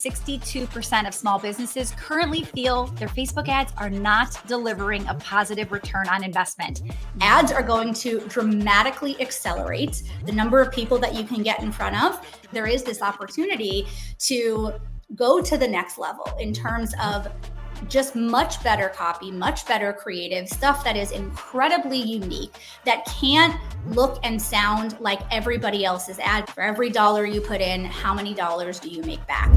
62% of small businesses currently feel their Facebook ads are not delivering a positive return on investment. Ads are going to dramatically accelerate the number of people that you can get in front of. There is this opportunity to go to the next level in terms of just much better copy, much better creative stuff that is incredibly unique, that can't look and sound like everybody else's ad. For every dollar you put in, how many dollars do you make back?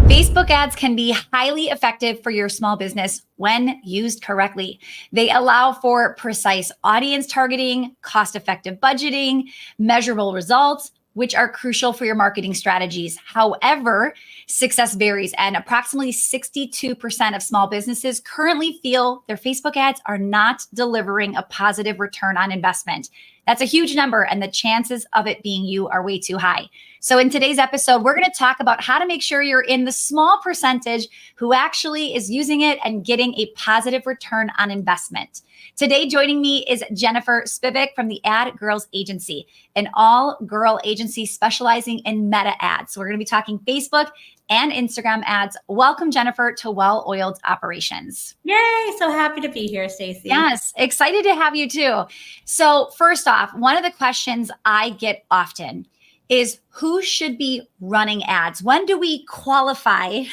Facebook ads can be highly effective for your small business when used correctly. They allow for precise audience targeting, cost-effective budgeting, measurable results, which are crucial for your marketing strategies. However, success varies, and approximately 62% of small businesses currently feel their Facebook ads are not delivering a positive return on investment. That's a huge number, and the chances of it being you are way too high. So in today's episode, we're going to talk about how to make sure you're in the small percentage who actually is using it and getting a positive return on investment. Today, joining me is Jennifer Spivak from the Ad Girls Agency, an all-girl agency specializing in meta ads. So we're going to be talking Facebook and Instagram ads. Welcome, Jennifer, to Well-Oiled Operations. Yay, so happy to be here, Stacy. Yes, excited to have you too. So first off, one of the questions I get often is who should be running ads? When do we qualify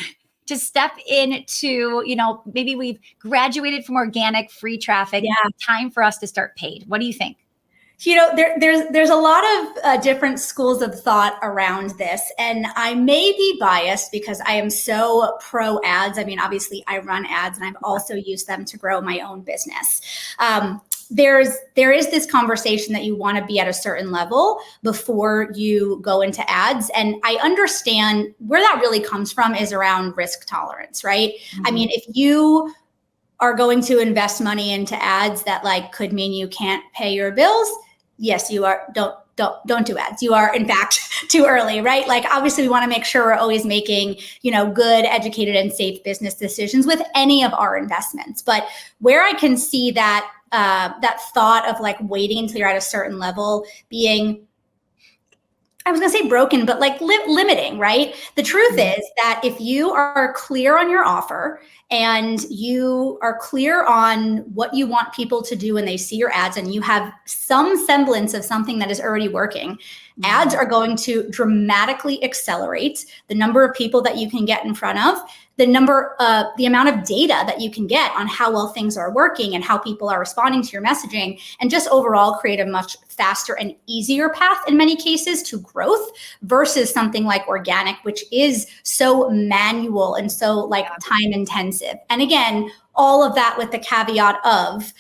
to step into, maybe we've graduated from organic free traffic. Yeah. Time for us to start paid. What do you think? There's a lot of different schools of thought around this, and I may be biased because I am so pro ads. I mean, obviously I run ads and I've also used them to grow my own business. There is this conversation that you want to be at a certain level before you go into ads. And I understand where that really comes from is around risk tolerance, right? Mm-hmm. I mean, if you are going to invest money into ads that could mean you can't pay your bills, yes, you are. Don't do ads. You are, in fact, too early, right? Obviously we want to make sure we're always making, good, educated, and safe business decisions with any of our investments. But where I can see that thought of waiting until you're at a certain level being, I was going to say broken, but limiting, right? The truth is that if you are clear on your offer and you are clear on what you want people to do when they see your ads and you have some semblance of something that is already working, ads are going to dramatically accelerate the number of people that you can get in front of, the amount of data that you can get on how well things are working and how people are responding to your messaging, and just overall create a much faster and easier path in many cases to growth versus something like organic, which is so manual and so time intensive. And again, all of that with the caveat of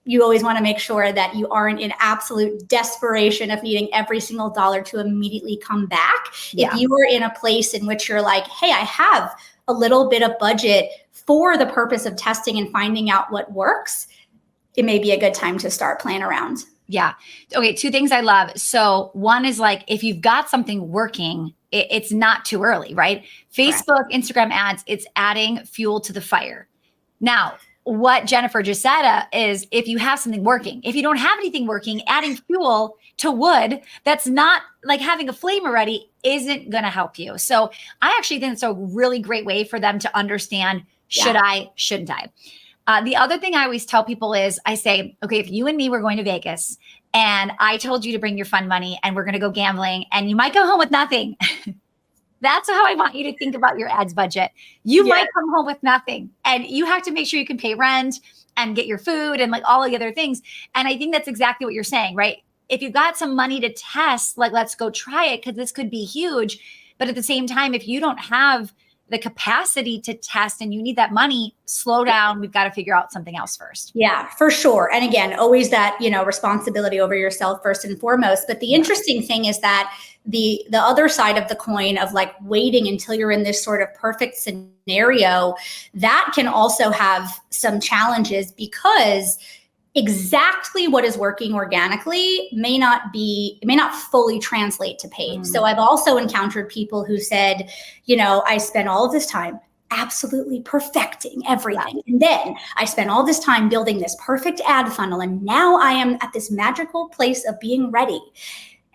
you always want to make sure that you aren't in absolute desperation of needing every single dollar to immediately come back. Yeah. If you are in a place in which you're hey, I have a little bit of budget for the purpose of testing and finding out what works, it may be a good time to start playing around. Yeah. Okay. Two things I love. So one is if you've got something working, it's not too early, right? Facebook, correct. Instagram ads, it's adding fuel to the fire. Now, what Jennifer just said is if you have something working, if you don't have anything working, adding fuel to wood that's not having a flame already isn't going to help you. So I actually think it's a really great way for them to understand, should I, shouldn't I? The other thing I always tell people is I say, okay, if you and me were going to Vegas and I told you to bring your fun money and we're going to go gambling and you might go home with nothing. That's how I want you to think about your ads budget. You might come home with nothing and you have to make sure you can pay rent and get your food and all the other things. And I think that's exactly what you're saying, right? If you've got some money to test, let's go try it because this could be huge. But at the same time, if you don't have the capacity to test and you need that money, slow down. We've got to figure out something else first. Yeah, for sure. And again, always that, responsibility over yourself first and foremost. But the interesting thing is that the other side of the coin of waiting until you're in this sort of perfect scenario, that can also have some challenges because exactly what is working organically may not fully translate to paid. So I've also encountered people who said, I spent all of this time absolutely perfecting everything. And then I spent all this time building this perfect ad funnel. And now I am at this magical place of being ready.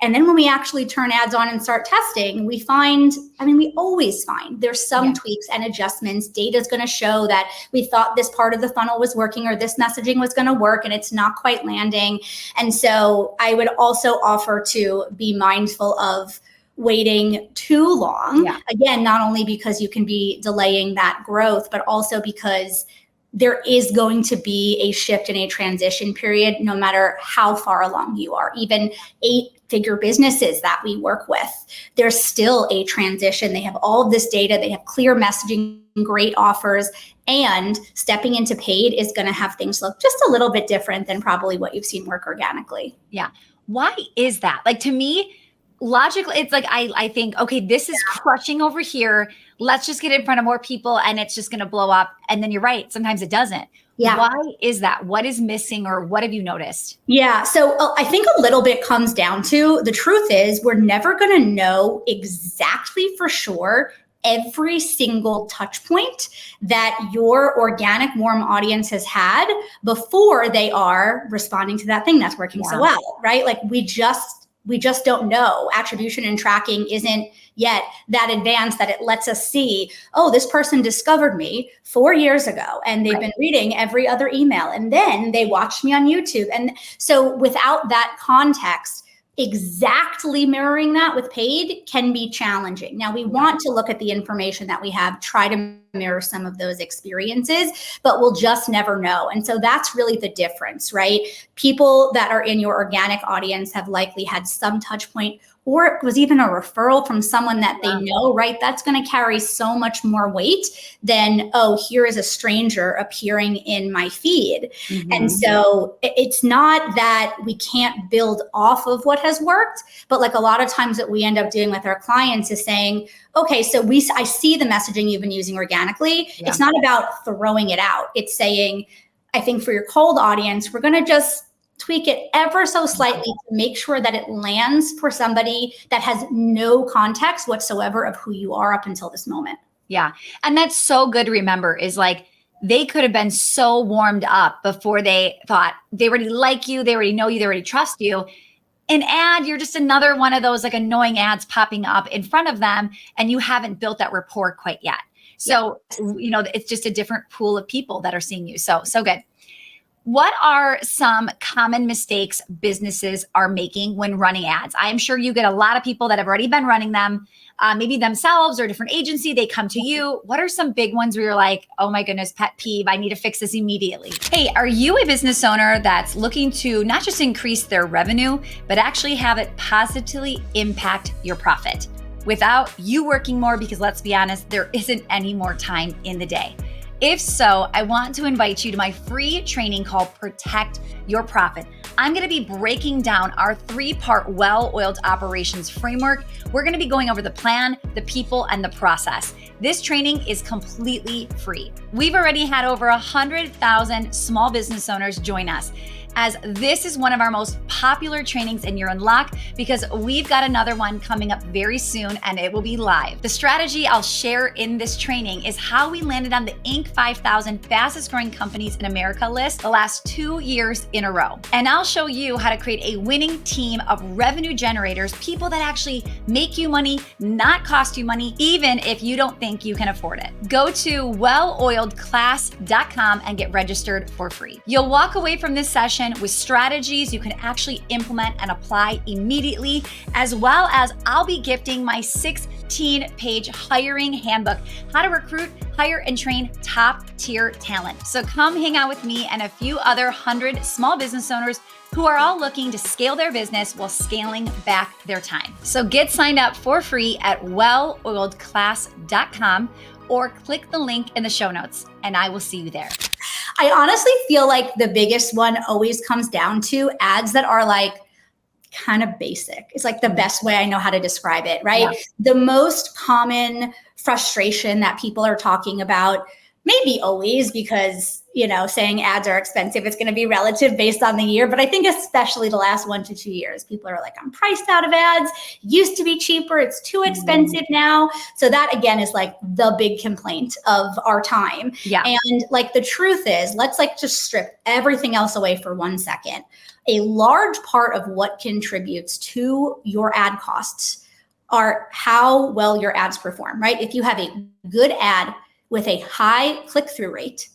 And then when we actually turn ads on and start testing, we find, we always find there's some tweaks and adjustments. Data is going to show that we thought this part of the funnel was working or this messaging was going to work and it's not quite landing. And so I would also offer to be mindful of waiting too long. Again, not only because you can be delaying that growth, but also because there is going to be a shift in a transition period, no matter how far along you are. Even 8-figure businesses that we work with, there's still a transition. They have all of this data, they have clear messaging, great offers, and stepping into paid is going to have things look just a little bit different than probably what you've seen work organically. Yeah. Why is that? Like, to me, logically, it's like, I think, okay, this is crushing over here. Let's just get in front of more people and it's just going to blow up. And then you're right. Sometimes it doesn't. Yeah. Why is that? What is missing, or what have you noticed? Yeah. So I think a little bit comes down to, the truth is we're never going to know exactly for sure every single touch point that your organic warm audience has had before they are responding to that thing that's working so well, right? Like we just don't know. Attribution and tracking isn't yet that advanced that it lets us see, oh, this person discovered me 4 years ago and they've been reading every other email and then they watched me on YouTube. And so without that context, exactly mirroring that with paid can be challenging. Now, we want to look at the information that we have, try to mirror some of those experiences, but we'll just never know. And so that's really the difference, right? People that are in your organic audience have likely had some touch point, or it was even a referral from someone that they know, right? That's going to carry so much more weight than, oh, here is a stranger appearing in my feed. And so it's not that we can't build off of what has worked, but like a lot of times that we end up doing with our clients is saying, okay, so I see the messaging you've been using organically. It's not about throwing it out. It's saying, I think for your cold audience, we're going to just tweak it ever so slightly to make sure that it lands for somebody that has no context whatsoever of who you are up until this moment. Yeah. And that's so good to remember, is like, they could have been so warmed up before they thought they already like you, they already know you, they already trust you. An ad, you're just another one of those like annoying ads popping up in front of them, and you haven't built that rapport quite yet. So, it's just a different pool of people that are seeing you. So good. What are some common mistakes businesses are making when running ads? I'm sure you get a lot of people that have already been running them, maybe themselves or a different agency. They come to you. What are some big ones where you're like, oh my goodness, pet peeve, I need to fix this immediately? Hey, are you a business owner that's looking to not just increase their revenue, but actually have it positively impact your profit without you working more? Because let's be honest, there isn't any more time in the day. If so, I want to invite you to my free training called Protect Your Profit. I'm going to be breaking down our 3-part well-oiled operations framework. We're going to be going over the plan, the people, and the process. This training is completely free. We've already had over 100,000 small business owners join us, as this is one of our most popular trainings in You're in Luck, because we've got another one coming up very soon and it will be live. The strategy I'll share in this training is how we landed on the Inc. 5000 fastest growing companies in America list the last 2 years in a row. And I'll show you how to create a winning team of revenue generators, people that actually make you money, not cost you money, even if you don't think you can afford it. Go to welloiledclass.com and get registered for free. You'll walk away from this session with strategies you can actually implement and apply immediately, as well as I'll be gifting my 16-page hiring handbook, how to recruit, hire, and train top-tier talent. So come hang out with me and a few other 100 small business owners who are all looking to scale their business while scaling back their time. So get signed up for free at welloiledclass.com or click the link in the show notes, and I will see you there. I honestly feel like the biggest one always comes down to ads that are like kind of basic. It's like the best way I know how to describe it, right? Yeah. The most common frustration that people are talking about, maybe always, because, saying ads are expensive, it's going to be relative based on the year. But I think especially the last 1 to 2 years, people are like, I'm priced out of ads. Used to be cheaper. It's too expensive now. So that again is like the big complaint of our time. Yeah. And like the truth is, let's like just strip everything else away for 1 second. a large part of what contributes to your ad costs are how well your ads perform, right? If you have a good ad with a high click-through rate,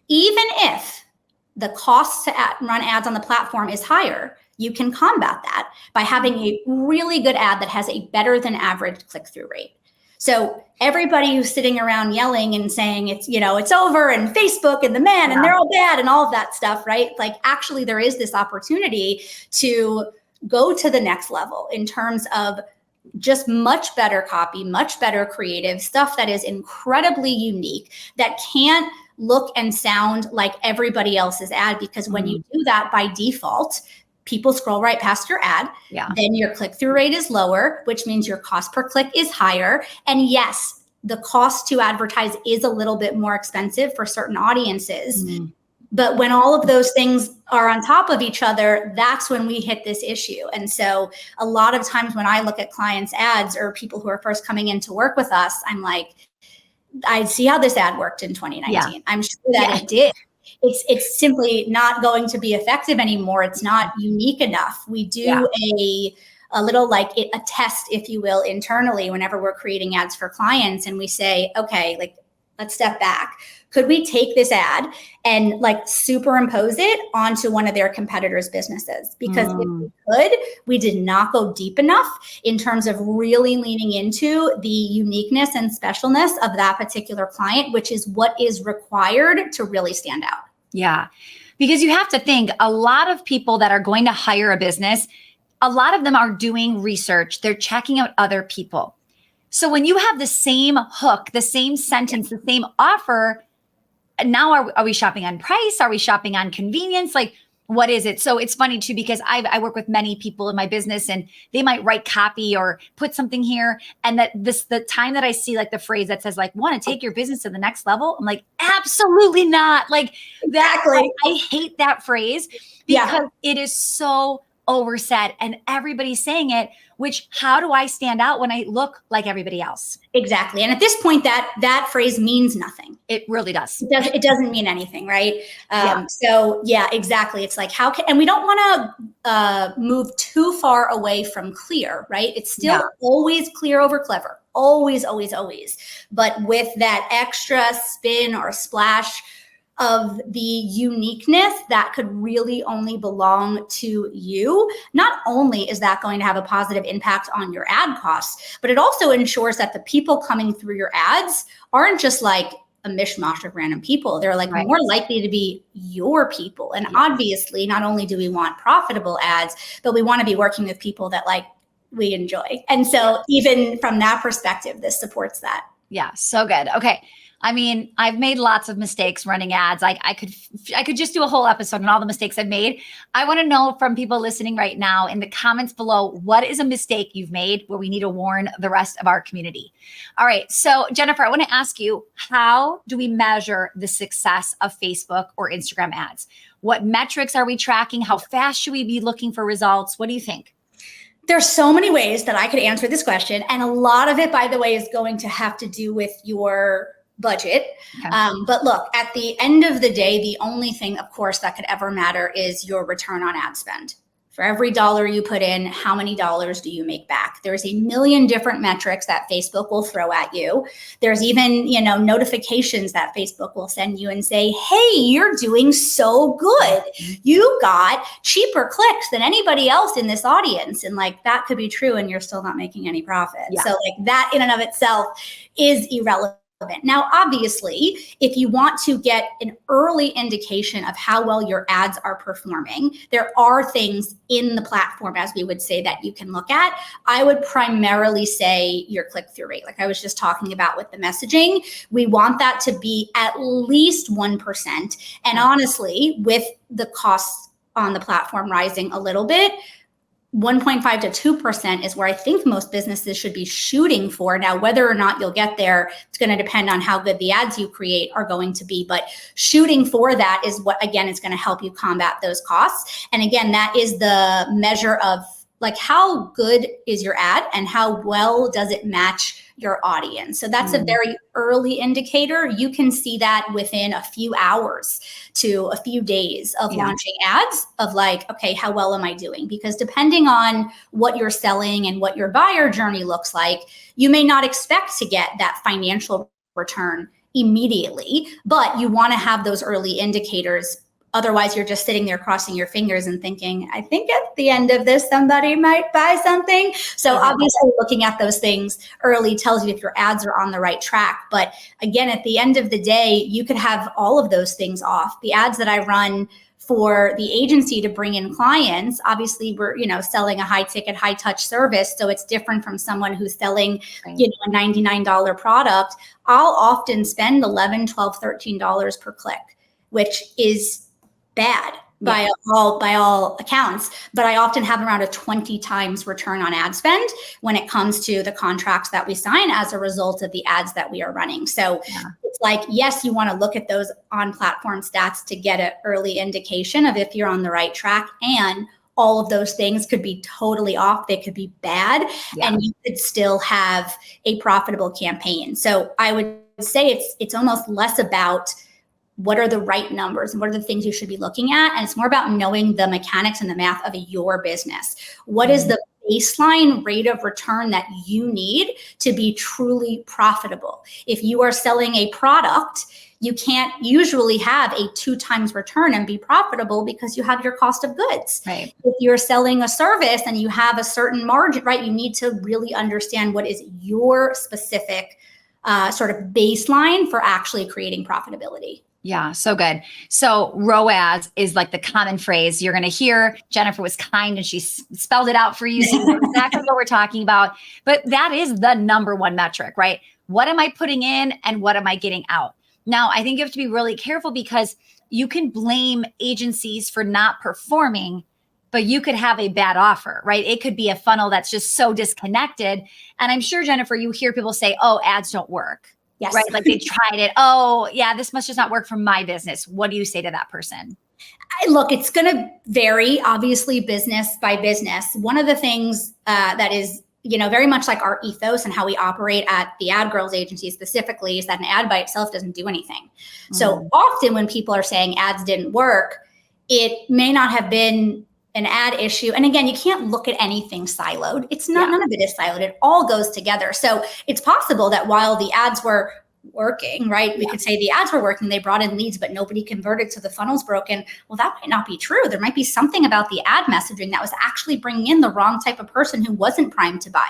even if the cost to run ads on the platform is higher, you can combat that by having a really good ad that has a better than average click-through rate. So everybody who's sitting around yelling and saying it's, it's over and Facebook and the man and they're all bad and all of that stuff, right? Like actually there is this opportunity to go to the next level in terms of just much better copy, much better creative stuff that is incredibly unique, that can't look and sound like everybody else's ad, because when you do that by default, people scroll right past your ad. Yeah. Then your click-through rate is lower, which means your cost per click is higher. And yes, the cost to advertise is a little bit more expensive for certain audiences. But when all of those things are on top of each other, that's when we hit this issue. And so a lot of times when I look at clients' ads or people who are first coming in to work with us, I'm like, I see how this ad worked in 2019. Yeah. I'm sure that it did. It's simply not going to be effective anymore. It's not unique enough. We do a little like a test, if you will, internally whenever we're creating ads for clients, and we say, okay, like let's step back. Could we take this ad and like superimpose it onto one of their competitors' businesses? Because if we could, we did not go deep enough in terms of really leaning into the uniqueness and specialness of that particular client, which is what is required to really stand out. Yeah, because you have to think a lot of people that are going to hire a business, a lot of them are doing research. They're checking out other people. So when you have the same hook, the same sentence, the same offer, now are we shopping on price? Are we shopping on convenience? Like, what is it? So it's funny too, because I work with many people in my business and they might write copy or put something here. And the time that I see like the phrase that says like, want to take your business to the next level? I'm like, absolutely not. Like exactly. I hate that phrase because it is so oversaid and everybody's saying it, which how do I stand out when I look like everybody else? Exactly. And at this point, that phrase means nothing. It really does. It doesn't mean anything, right? So yeah, exactly. It's like, and we don't want to move too far away from clear, right? It's still always clear over clever. Always, always, always. But with that extra spin or splash of the uniqueness that could really only belong to you, not only is that going to have a positive impact on your ad costs, but it also ensures that the people coming through your ads aren't just like a mishmash of random people. They're like more likely to be your people. And obviously, not only do we want profitable ads, but we want to be working with people that like we enjoy. And so even from that perspective, this supports that. Yeah, so good. Okay. I mean, I've made lots of mistakes running ads. I could just do a whole episode on all the mistakes I've made. I want to know from people listening right now in the comments below, what is a mistake you've made where we need to warn the rest of our community? All right. So Jennifer, I want to ask you, how do we measure the success of Facebook or Instagram ads? What metrics are we tracking? How fast should we be looking for results? What do you think? There's so many ways that I could answer this question. And a lot of it, by the way, is going to have to do with your budget. Okay. But look, at the end of the day, the only thing, of course, that could ever matter is your return on ad spend. For every dollar you put in, how many dollars do you make back? There's a million different metrics that Facebook will throw at you. There's even, notifications that Facebook will send you and say, hey, you're doing so good. You got cheaper clicks than anybody else in this audience. And like, that could be true and you're still not making any profit. Yeah. So like that in and of itself is irrelevant. Now, obviously, if you want to get an early indication of how well your ads are performing, there are things in the platform, as we would say, that you can look at. I would primarily say your click-through rate. Like I was just talking about with the messaging, we want that to be at least 1%. And honestly, with the costs on the platform rising a little bit, 1.5 to 2% is where I think most businesses should be shooting for. Now, whether or not you'll get there, it's going to depend on how good the ads you create are going to be. But shooting for that is what, again, is going to help you combat those costs. And again, that is the measure of like how good is your ad and how well does it match your audience. So that's a very early indicator. You can see that within a few hours to a few days of launching ads of like, okay, how well am I doing? Because depending on what you're selling and what your buyer journey looks like, you may not expect to get that financial return immediately, but you want to have those early indicators. Otherwise, you're just sitting there crossing your fingers and thinking, I think at the end of this, somebody might buy something. So obviously looking at those things early tells you if your ads are on the right track. But again, at the end of the day, you could have all of those things off. The ads that I run for the agency to bring in clients, obviously we're, selling a high ticket, high touch service. So it's different from someone who's selling, a $99 product. I'll often spend $11, $12, $13 per click, which is bad by all accounts, but I often have around a 20 times return on ad spend when it comes to the contracts that we sign as a result of the ads that we are running. So it's like, yes, you want to look at those on platform stats to get an early indication of if you're on the right track, and all of those things could be totally off. They could be bad, and you could still have a profitable campaign. So I would say it's almost less about what are the right numbers and what are the things you should be looking at. And it's more about knowing the mechanics and the math of your business. What is the baseline rate of return that you need to be truly profitable? If you are selling a product, you can't usually have a 2 times return and be profitable because you have your cost of goods. Right. If you're selling a service and you have a certain margin, right, you need to really understand what is your specific sort of baseline for actually creating profitability. Yeah, so good. So ROAS is like the common phrase you're going to hear. Jennifer was kind and she spelled it out for you. So you know exactly what we're talking about. But that is the number one metric, right? What am I putting in and what am I getting out? Now, I think you have to be really careful because you can blame agencies for not performing, but you could have a bad offer, right? It could be a funnel that's just so disconnected. And I'm sure, Jennifer, you hear people say, oh, ads don't work. Yes. Right. Like they tried it. Oh, yeah, this must just not work for my business. What do you say to that person? Look, it's going to vary, obviously, business by business. One of the things that is, very much like our ethos and how we operate at the Ad Girls agency specifically is that an ad by itself doesn't do anything. So often when people are saying ads didn't work, it may not have been an ad issue. And again, you can't look at anything siloed. It's not, none of it is siloed. It all goes together. So it's possible that while the ads were working, right? We could say the ads were working, they brought in leads, but nobody converted, so the funnel's broken. Well, that might not be true. There might be something about the ad messaging that was actually bringing in the wrong type of person who wasn't primed to buy.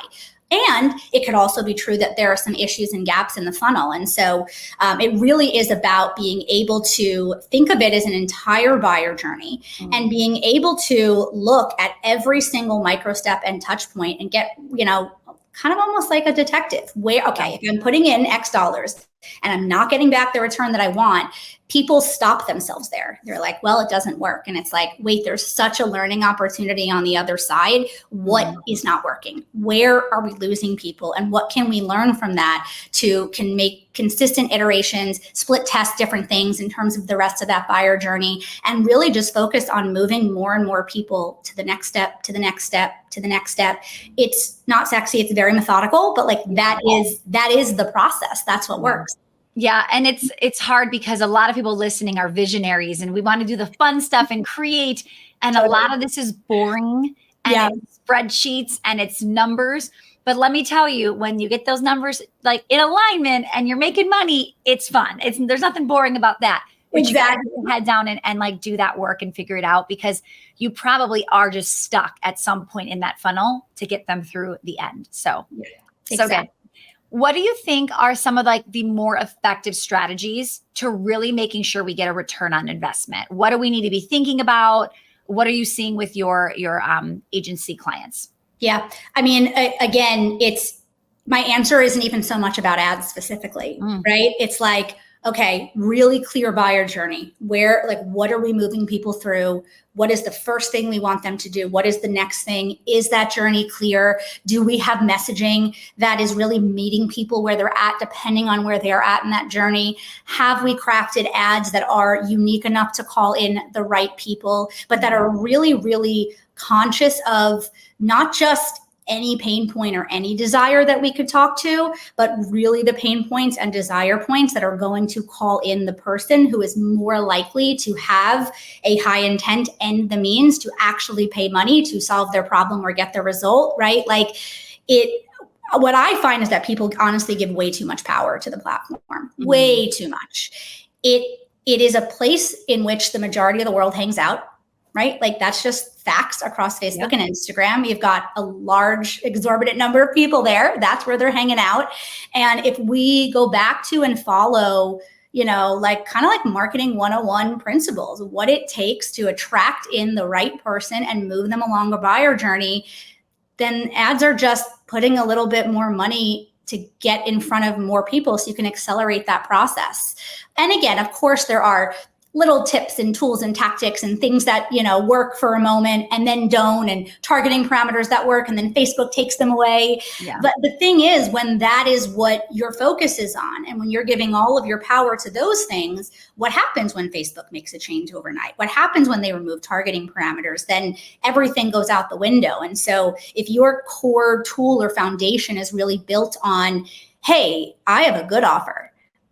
And it could also be true that there are some issues and gaps in the funnel. And so it really is about being able to think of it as an entire buyer journey and being able to look at every single micro step and touch point and get, kind of almost like a detective where, okay, if I'm putting in X dollars and I'm not getting back the return that I want, people stop themselves there. They're like, well, it doesn't work. And it's like, wait, there's such a learning opportunity on the other side. What is not working? Where are we losing people? And what can we learn from that can make consistent iterations, split test different things in terms of the rest of that buyer journey, and really just focus on moving more and more people to the next step, to the next step, to the next step. It's not sexy. It's very methodical, but like that is the process. That's what works. Yeah. And it's hard because a lot of people listening are visionaries and we want to do the fun stuff and create. And a lot of this is boring and it's spreadsheets and it's numbers. But let me tell you, when you get those numbers like in alignment and you're making money, it's fun. There's nothing boring about that. But exactly. You gotta head down and like do that work and figure it out because you probably are just stuck at some point in that funnel to get them through the end. So, so good. What do you think are some of like the more effective strategies to really making sure we get a return on investment? What do we need to be thinking about? What are you seeing with your agency clients? Yeah. I mean, again, my answer isn't even so much about ads specifically, right? It's like, okay, really clear buyer journey. What are we moving people through? What is the first thing we want them to do? What is the next thing? Is that journey clear? Do we have messaging that is really meeting people where they're at, depending on where they are at in that journey? Have we crafted ads that are unique enough to call in the right people, but that are really, really conscious of not just any pain point or any desire that we could talk to, but really the pain points and desire points that are going to call in the person who is more likely to have a high intent and the means to actually pay money to solve their problem or get the result, right? Like what I find is that people honestly give way too much power to the platform, way too much. It is a place in which the majority of the world hangs out, right? Like that's just facts across Facebook and Instagram. You've got a large, exorbitant number of people there. That's where they're hanging out. And if we go back to and follow, like kind of like marketing 101 principles, what it takes to attract in the right person and move them along a buyer journey, then ads are just putting a little bit more money to get in front of more people so you can accelerate that process. And again, of course, there are little tips and tools and tactics and things that, work for a moment and then don't, and targeting parameters that work and then Facebook takes them away. Yeah. But the thing is, when that is what your focus is on, and when you're giving all of your power to those things, what happens when Facebook makes a change overnight? What happens when they remove targeting parameters? Then everything goes out the window. And so if your core tool or foundation is really built on, hey, I have a good offer,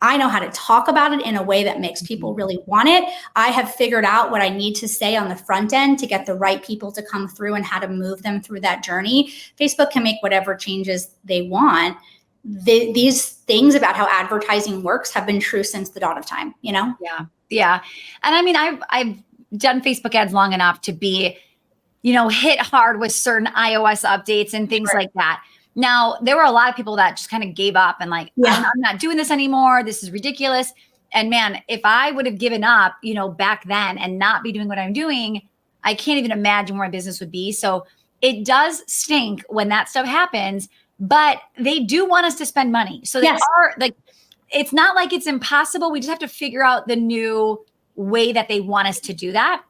I know how to talk about it in a way that makes people really want it, I have figured out what I need to say on the front end to get the right people to come through and how to move them through that journey, Facebook can make whatever changes they want. These things about how advertising works have been true since the dawn of time, Yeah. And I mean, I've done Facebook ads long enough to be, hit hard with certain iOS updates and things like that. Now, there were a lot of people that just kind of gave up and like, I'm not doing this anymore. This is ridiculous. And man, if I would have given up, back then and not be doing what I'm doing, I can't even imagine where my business would be. So it does stink when that stuff happens, but they do want us to spend money. So they are like, it's not like it's impossible. We just have to figure out the new way that they want us to do that.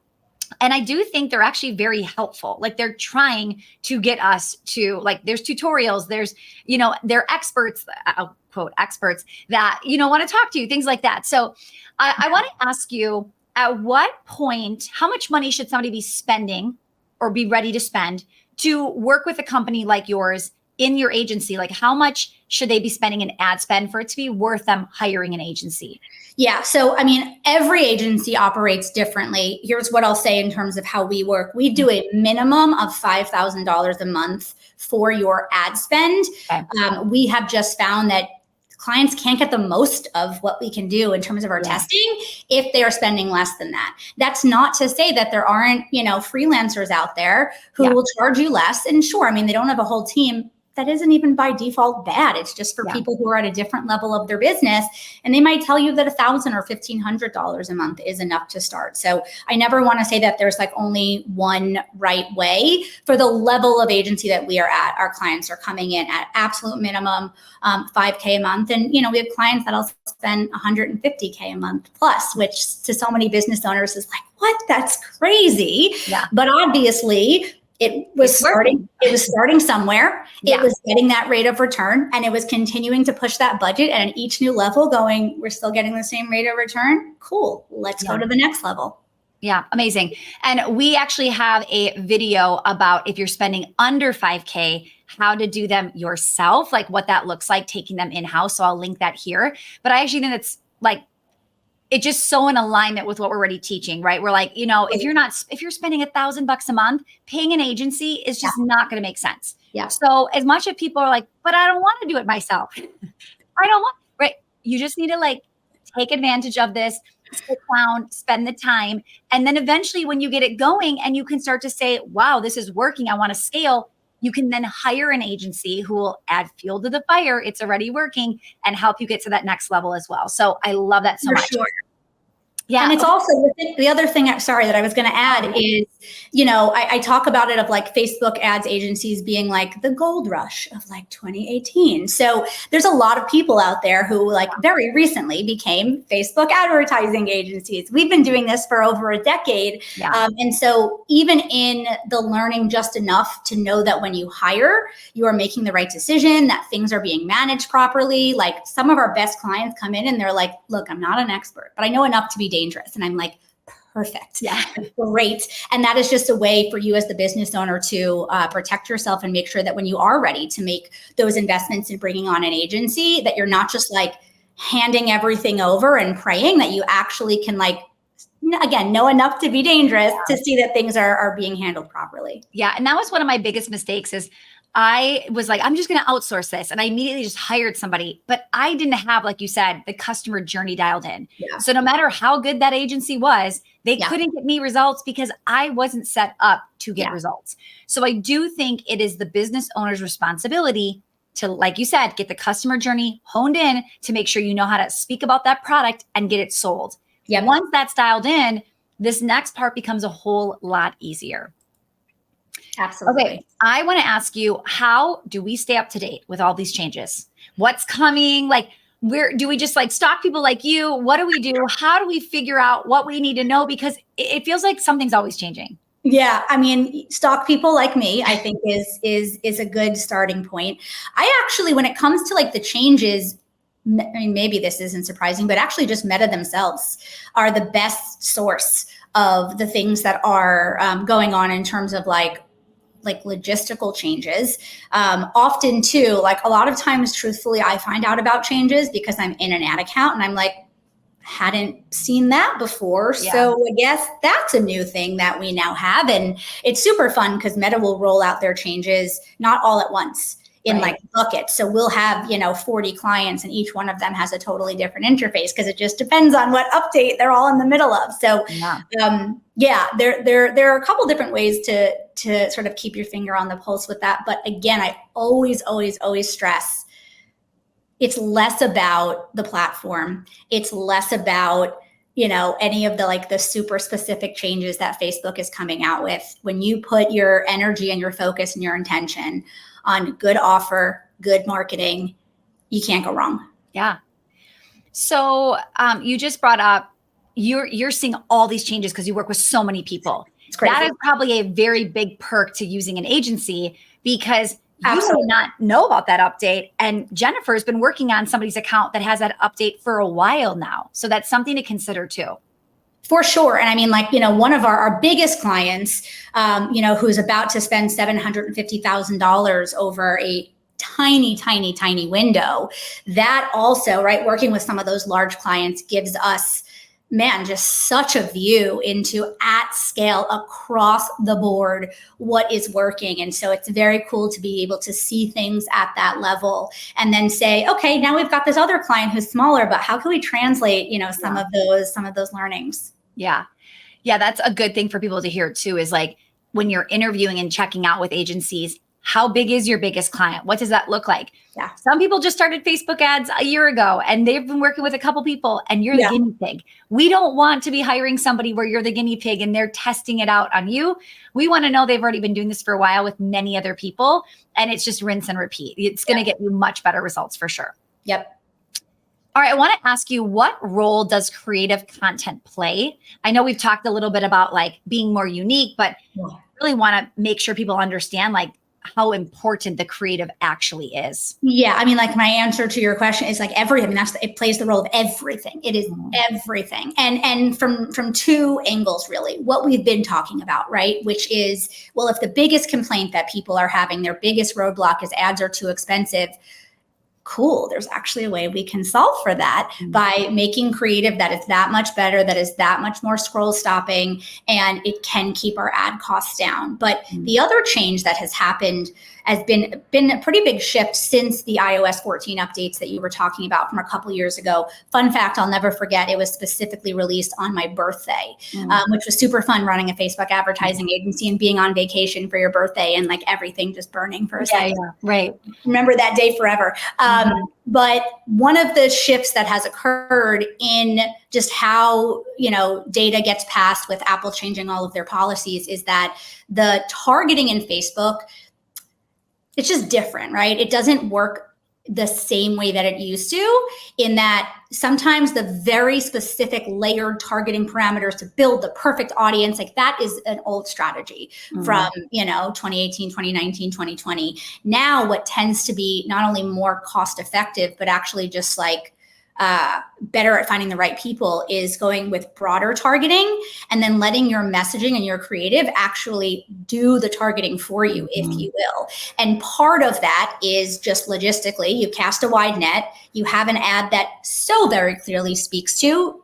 And I do think they're actually very helpful. Like they're trying to get us to, like, there's tutorials, there's, they're experts, I'll quote experts that, want to talk to you, things like that. So I want to ask you, at what point, how much money should somebody be spending or be ready to spend to work with a company like yours in your agency? Like how much should they be spending in ad spend for it to be worth them hiring an agency? Yeah. So, I mean, every agency operates differently. Here's what I'll say in terms of how we work. We do a minimum of $5,000 a month for your ad spend. Okay. We have just found that clients can't get the most of what we can do in terms of our testing if they are spending less than that. That's not to say that there aren't, freelancers out there who will charge you less. And sure, I mean, they don't have a whole team. That isn't even by default bad. It's just for people who are at a different level of their business. And they might tell you that $1,000 or $1,500 a month is enough to start. So I never want to say that there's like only one right way. For the level of agency that we are at, our clients are coming in at absolute minimum $5K a month. And, we have clients that'll spend $150K a month plus, which to so many business owners is like, what? That's crazy. Yeah. But obviously, it was starting somewhere. It was getting that rate of return, and it was continuing to push that budget. And at each new level going, we're still getting the same rate of return. Cool. Let's go to the next level. Yeah. Amazing. And we actually have a video about if you're spending under 5K, how to do them yourself, like what that looks like, taking them in-house. So I'll link that here. But I actually think it's like, it's just so in alignment with what we're already teaching, right? We're like, if you're spending $1,000 a month, paying an agency is just not going to make sense. Yeah. So as much as people are like, but I don't want to do it myself. I don't want, right? You just need to like take advantage of this, sit down, spend the time. And then eventually when you get it going and you can start to say, wow, this is working, I want to scale, you can then hire an agency who will add fuel to the fire. It's already working and help you get to that next level as well. So I love that so much. Sure. Yeah. And it's also the other thing, that I was going to add is, I talk about it of like Facebook ads agencies being like the gold rush of like 2018. So there's a lot of people out there who like very recently became Facebook advertising agencies. We've been doing this for over a decade. Yeah. And so even in the learning just enough to know that when you hire, you are making the right decision, that things are being managed properly. Like some of our best clients come in and they're like, look, I'm not an expert, but I know enough to be dangerous. And I'm like, perfect. Yeah. Great. And that is just a way for you as the business owner to protect yourself and make sure that when you are ready to make those investments in bringing on an agency, that you're not just like handing everything over and praying, that you actually can like, again, know enough to be dangerous to see that things are being handled properly. Yeah. And that was one of my biggest mistakes is I was like, I'm just going to outsource this. And I immediately just hired somebody, but I didn't have, like you said, the customer journey dialed in. Yeah. So no matter how good that agency was, they Yeah. couldn't get me results because I wasn't set up to get results. So I do think it is the business owner's responsibility to, like you said, get the customer journey honed in to make sure you know how to speak about that product and get it sold. Yep. Once that's dialed in, this next part becomes a whole lot easier. Absolutely. Okay, I want to ask you, how do we stay up to date with all these changes? What's coming? Like, where do we just like stalk people like you? What do we do? How do we figure out what we need to know? Because it feels like something's always changing. Yeah, I mean, stalk people like me, I think is a good starting point. I actually, when it comes to like the changes, I mean, maybe this isn't surprising, but actually just Meta themselves are the best source of the things that are going on in terms of like logistical changes. Often too, like a lot of times, truthfully, I find out about changes because I'm in an ad account and I'm like, hadn't seen that before. Yeah. So I guess that's a new thing that we now have. And it's super fun because Meta will roll out their changes, not all at once in like buckets. So we'll have, 40 clients and each one of them has a totally different interface because it just depends on what update they're all in the middle of. So there are a couple different ways to sort of keep your finger on the pulse with that. But again, I always stress it's less about the platform. It's less about, any of the super specific changes that Facebook is coming out with. When you put your energy and your focus and your intention on good offer, good marketing, you can't go wrong. Yeah. So you just brought up, you're seeing all these changes because you work with so many people. It's crazy. That is probably a very big perk to using an agency because you may not know about that update. And Jennifer's been working on somebody's account that has that update for a while now. So that's something to consider too. For sure. And I mean, one of our biggest clients, who's about to spend $750,000 over a tiny window, that also, right, working with some of those large clients gives us, just such a view into at scale across the board, what is working. And so it's very cool to be able to see things at that level and then say, okay, now we've got this other client who's smaller, but how can we translate, some of those learnings? Yeah. Yeah. That's a good thing for people to hear too, is like when you're interviewing and checking out with agencies, how big is your biggest client? What does that look like? Yeah. Some people just started Facebook ads a year ago and they've been working with a couple people and you're the guinea pig. We don't want to be hiring somebody where you're the guinea pig and they're testing it out on you. We want to know they've already been doing this for a while with many other people and it's just rinse and repeat. It's going to get you much better results for sure. Yep. All right. I want to ask you, what role does creative content play? I know we've talked a little bit about like being more unique, but really want to make sure people understand like how important the creative actually is. Yeah. I mean, like my answer to your question is like everything. It plays the role of everything. It is everything. And from two angles, really, what we've been talking about, right? Which is, well, if the biggest complaint that people are having, their biggest roadblock is ads are too expensive. Cool. There's actually a way we can solve for that by making creative that is that much better, that is that much more scroll stopping, and it can keep our ad costs down. But the other change that has happened has been a pretty big shift since the iOS 14 updates that you were talking about from a couple years ago. Fun fact, I'll never forget, it was specifically released on my birthday, which was super fun, running a Facebook advertising agency and being on vacation for your birthday and like everything just burning for a second. Yeah, right. Remember that day forever. But one of the shifts that has occurred in just how, data gets passed with Apple changing all of their policies is that the targeting in Facebook, it's just different, right? It doesn't work the same way that it used to, in that sometimes the very specific layered targeting parameters to build the perfect audience, like that is an old strategy from, 2018, 2019, 2020. Now what tends to be not only more cost effective, but actually just like better at finding the right people is going with broader targeting and then letting your messaging and your creative actually do the targeting for you, if you will. And part of that is just logistically, you cast a wide net, you have an ad that so very clearly speaks to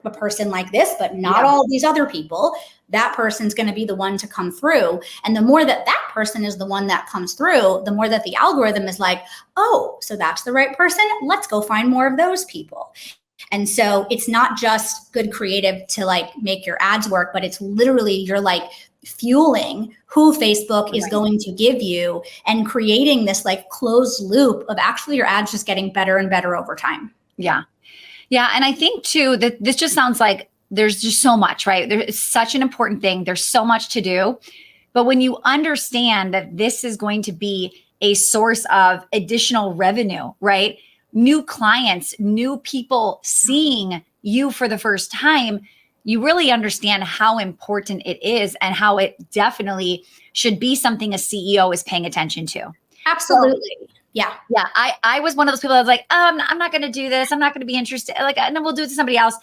a person like this, but not all these other people. That person's going to be the one to come through. And the more that that person is the one that comes through, the more that the algorithm is like, oh, so that's the right person. Let's go find more of those people. And so it's not just good creative to like make your ads work, but it's literally you're like fueling who Facebook is going to give you and creating this like closed loop of actually your ads just getting better and better over time. Yeah. Yeah. And I think too, that this just sounds like there's just so much, right? There's such an important thing. There's so much to do. But when you understand that this is going to be a source of additional revenue, right? New clients, new people seeing you for the first time, you really understand how important it is and how it definitely should be something a CEO is paying attention to. Absolutely. So, yeah. I was one of those people that was like, oh, I'm not going to do this. I'm not going to be interested. Like, and then we'll do it to somebody else.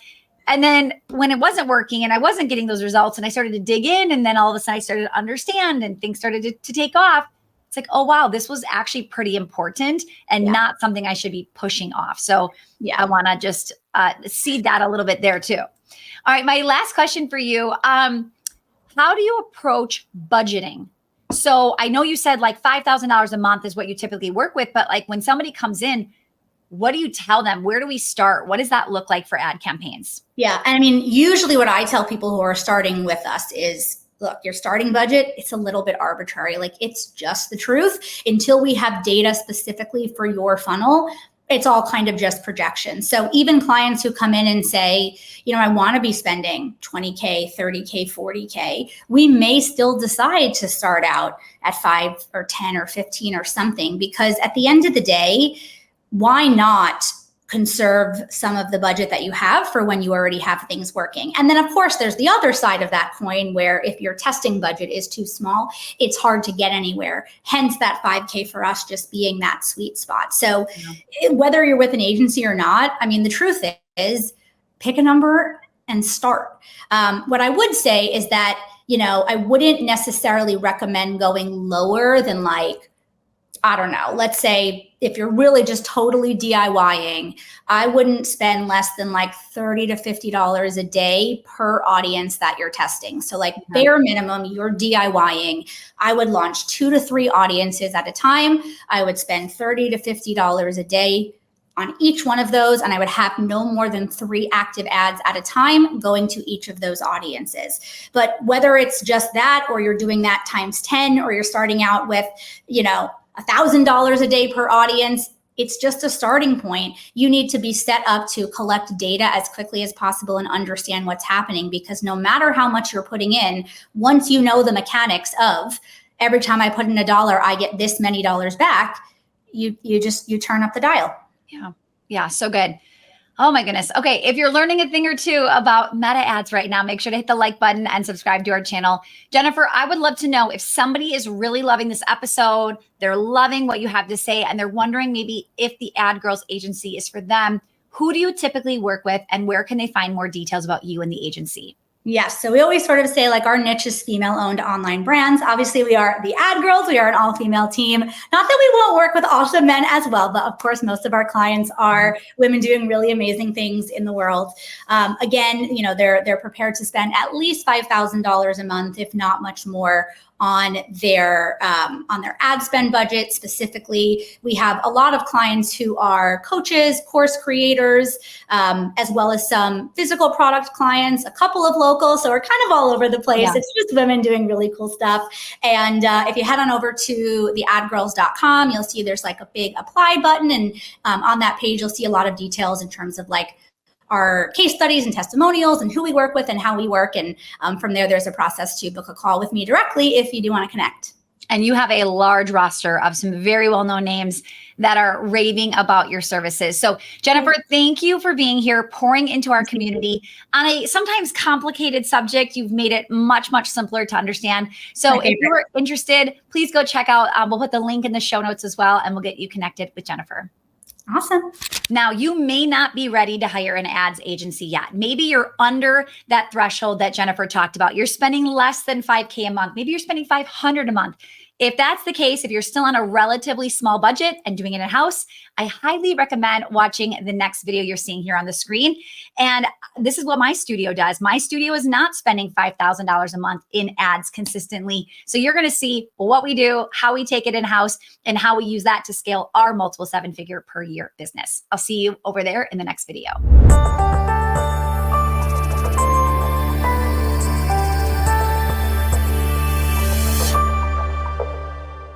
And then when it wasn't working and I wasn't getting those results and I started to dig in, and then all of a sudden I started to understand and things started to take off. It's like, oh, wow, this was actually pretty important and not something I should be pushing off. So I want to just seed that a little bit there too. All right. My last question for you. How do you approach budgeting? So I know you said like $5,000 a month is what you typically work with, but like when somebody comes in, what do you tell them? Where do we start? What does that look like for ad campaigns? Yeah. I mean, usually what I tell people who are starting with us is, look, your starting budget, it's a little bit arbitrary. Like it's just the truth. Until we have data specifically for your funnel, it's all kind of just projection. So even clients who come in and say, you know, I want to be spending 20K, 30K, 40K, we may still decide to start out at 5 or 10 or 15 or something, because at the end of the day, why not conserve some of the budget that you have for when you already have things working? And then of course, there's the other side of that coin where if your testing budget is too small, it's hard to get anywhere. Hence that 5K for us just being that sweet spot. So whether you're with an agency or not, I mean, the truth is pick a number and start. What I would say is that, you know, I wouldn't necessarily recommend going lower than like, I don't know, let's say if you're really just totally DIYing, I wouldn't spend less than like $30 to $50 a day per audience that you're testing. So like bare minimum, you're DIYing. I would launch 2 to 3 audiences at a time. I would spend $30 to $50 a day on each one of those. And I would have no more than 3 active ads at a time going to each of those audiences. But whether it's just that, or you're doing that times 10, or you're starting out with, you know, $1,000 a day per audience, it's just a starting point. You need to be set up to collect data as quickly as possible and understand what's happening, because no matter how much you're putting in, once you know the mechanics of every time I put in $1, I get this many dollars back, you turn up the dial. Yeah. So good. Oh my goodness. Okay. If you're learning a thing or two about meta ads right now, make sure to hit the like button and subscribe to our channel. Jennifer, I would love to know if somebody is really loving this episode, they're loving what you have to say, and they're wondering maybe if the Ad Girls agency is for them. Who do you typically work with, and where can they find more details about you and the agency? Yes. So we always sort of say like our niche is female-owned online brands. Obviously, we are the Ad Girls. We are an all-female team. Not that we won't work with awesome men as well, but of course, most of our clients are women doing really amazing things in the world. Again, you know, they're prepared to spend at least $5,000 a month, if not much more, on their ad spend budget. Specifically, we have a lot of clients who are coaches, course creators, as well as some physical product clients, a couple of local. So we're kind of all over the place. It's just women doing really cool stuff. And if you head on over to theadgirls.com, you'll see there's like a big apply button. And on that page, you'll see a lot of details in terms of like our case studies and testimonials and who we work with and how we work. And from there, there's a process to book a call with me directly if you do want to connect. And you have a large roster of some very well-known names that are raving about your services. So Jennifer, thank you for being here, pouring into our community on a sometimes complicated subject. You've made it much, much simpler to understand. So if you're interested, please go check out, we'll put the link in the show notes as well, and we'll get you connected with Jennifer. Awesome. Now, you may not be ready to hire an ads agency yet. Maybe you're under that threshold that Jennifer talked about. You're spending less than $5,000 a month. Maybe you're spending $500 a month. If that's the case, if you're still on a relatively small budget and doing it in-house, I highly recommend watching the next video you're seeing here on the screen. And this is what my studio does. My studio is not spending $5,000 a month in ads consistently. So you're going to see what we do, how we take it in-house, and how we use that to scale our multiple seven-figure per year business. I'll see you over there in the next video.